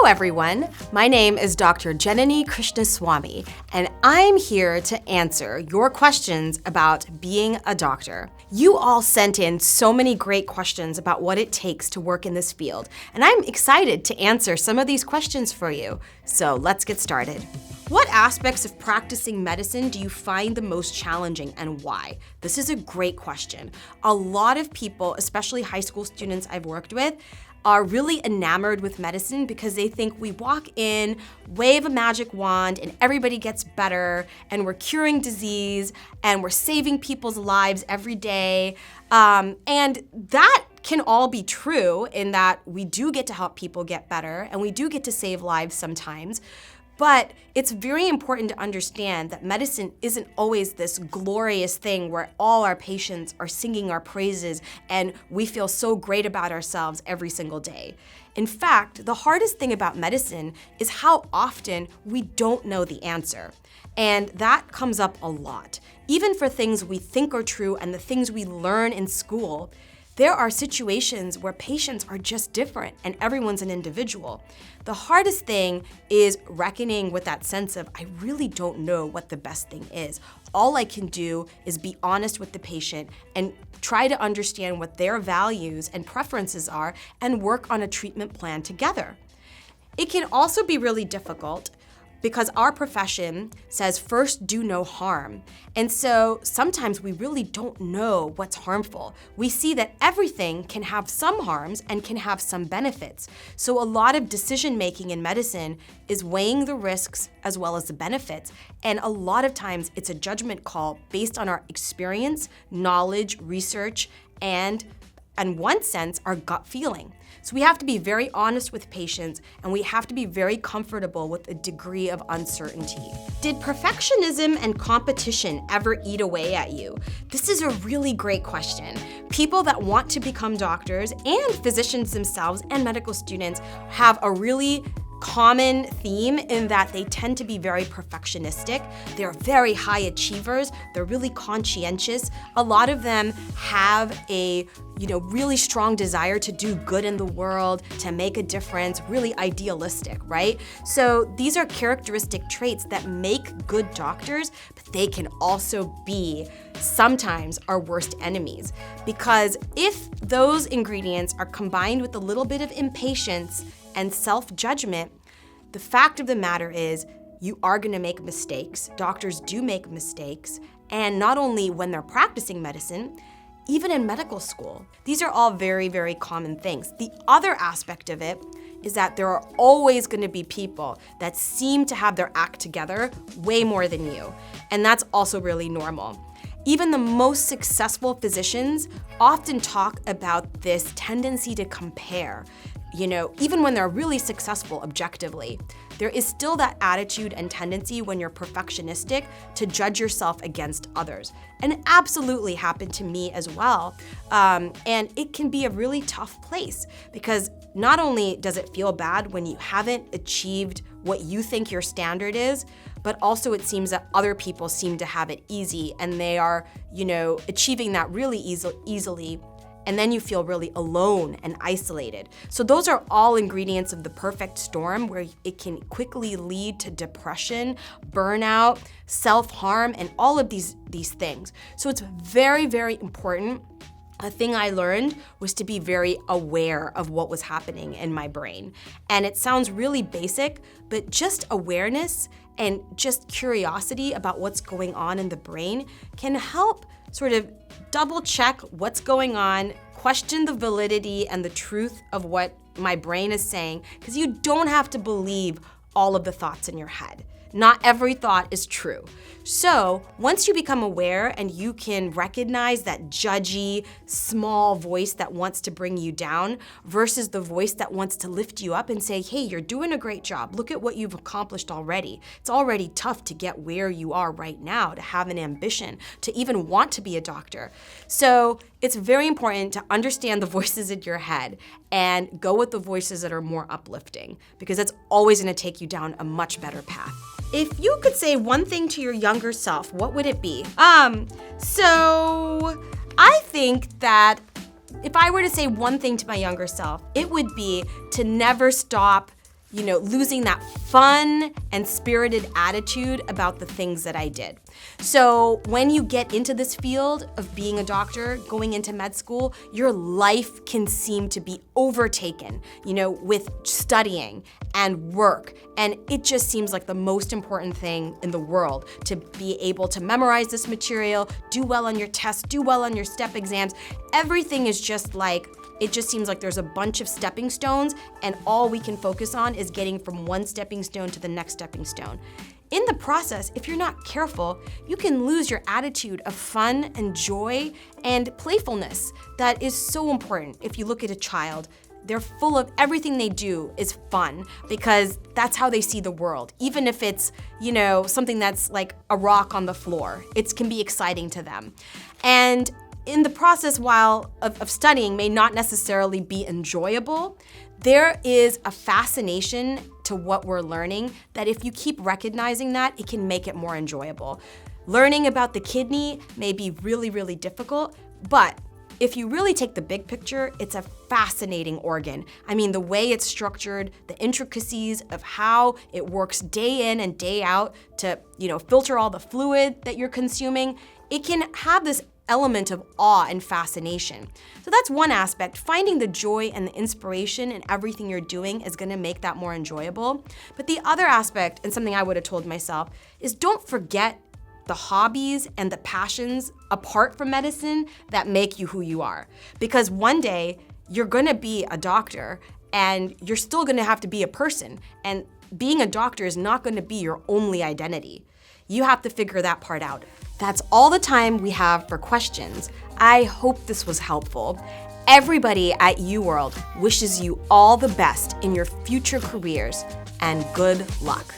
everyone. My name is Dr. Janani Krishnaswami, and I'm here to answer your questions about being a doctor. You all sent in so many great questions about what it takes to work in this field, and I'm excited to answer some of these questions for you. So let's get started. What aspects of practicing medicine do you find the most challenging and why? This is a great question. A lot of people, especially high school students I've worked with, are really enamored with medicine because they think we walk in, wave a magic wand, and everybody gets better, and we're curing disease, and we're saving people's lives every day. And that can all be true in that we do get to help people get better, and we do get to save lives sometimes. But it's very important to understand that medicine isn't always this glorious thing where all our patients are singing our praises and we feel so great about ourselves every single day. In fact, the hardest thing about medicine is how often we don't know the answer. And that comes up a lot. Even for things we think are true and the things we learn in school, there are situations where patients are just different and everyone's an individual. The hardest thing is reckoning with that sense of, I really don't know what the best thing is. All I can do is be honest with the patient and try to understand what their values and preferences are and work on a treatment plan together. It can also be really difficult because our profession says first do no harm. And so sometimes we really don't know what's harmful. We see that everything can have some harms and can have some benefits. So a lot of decision making in medicine is weighing the risks as well as the benefits. And a lot of times it's a judgment call based on our experience, knowledge, research, and in one sense, our gut feeling. So we have to be very honest with patients and we have to be very comfortable with a degree of uncertainty. Did perfectionism and competition ever eat away at you? This is a really great question. People that want to become doctors and physicians themselves and medical students have a really common theme in that they tend to be very perfectionistic. They're very high achievers. They're really conscientious. A lot of them have a really strong desire to do good in the world, to make a difference, really idealistic, right? So these are characteristic traits that make good doctors, but they can also be sometimes our worst enemies. Because if those ingredients are combined with a little bit of impatience and self-judgment, the fact of the matter is you are going to make mistakes. Doctors do make mistakes. And not only when they're practicing medicine, even in medical school. These are all very, very common things. The other aspect of it is that there are always going to be people that seem to have their act together way more than you. And that's also really normal. Even the most successful physicians often talk about this tendency to compare. Even when they're really successful objectively, there is still that attitude and tendency when you're perfectionistic to judge yourself against others. And it absolutely happened to me as well. And it can be a really tough place because not only does it feel bad when you haven't achieved what you think your standard is, but also it seems that other people seem to have it easy and they are, achieving that really easily. And then you feel really alone and isolated. So those are all ingredients of the perfect storm where it can quickly lead to depression, burnout, self-harm, and all of these things. So it's very, very important. A thing I learned was to be very aware of what was happening in my brain. And it sounds really basic, but just awareness and just curiosity about what's going on in the brain can help sort of double check what's going on, question the validity and the truth of what my brain is saying, because you don't have to believe all of the thoughts in your head. Not every thought is true. So once you become aware and you can recognize that judgy, small voice that wants to bring you down versus the voice that wants to lift you up and say, hey, you're doing a great job. Look at what you've accomplished already. It's already tough to get where you are right now, to have an ambition, to even want to be a doctor. So it's very important to understand the voices in your head and go with the voices that are more uplifting, because that's always going to take you down a much better path. If you could say one thing to your younger self, what would it be? So I think that if I were to say one thing to my younger self, it would be to never stop losing that fun and spirited attitude about the things that I did. So when you get into this field of being a doctor, going into med school, your life can seem to be overtaken, with studying and work. And it just seems like the most important thing in the world to be able to memorize this material, do well on your tests, do well on your step exams. Everything is just like, it just seems like there's a bunch of stepping stones and all we can focus on is getting from one stepping stone to the next stepping stone. In the process, if you're not careful, you can lose your attitude of fun and joy and playfulness that is so important. If you look at a child, they're full of everything they do is fun because that's how they see the world. Even if it's, something that's like a rock on the floor, it can be exciting to them. And in the process of studying may not necessarily be enjoyable, there is a fascination to what we're learning that if you keep recognizing that, it can make it more enjoyable. Learning about the kidney may be really, really difficult, but if you really take the big picture, it's a fascinating organ. I mean, the way it's structured, the intricacies of how it works day in and day out to, filter all the fluid that you're consuming, it can have this element of awe and fascination. So that's one aspect. Finding the joy and the inspiration in everything you're doing is gonna make that more enjoyable. But the other aspect, and something I would have told myself, is don't forget the hobbies and the passions apart from medicine that make you who you are. Because one day, you're gonna be a doctor and you're still gonna have to be a person. And being a doctor is not gonna be your only identity. You have to figure that part out. That's all the time we have for questions. I hope this was helpful. Everybody at UWorld wishes you all the best in your future careers and good luck.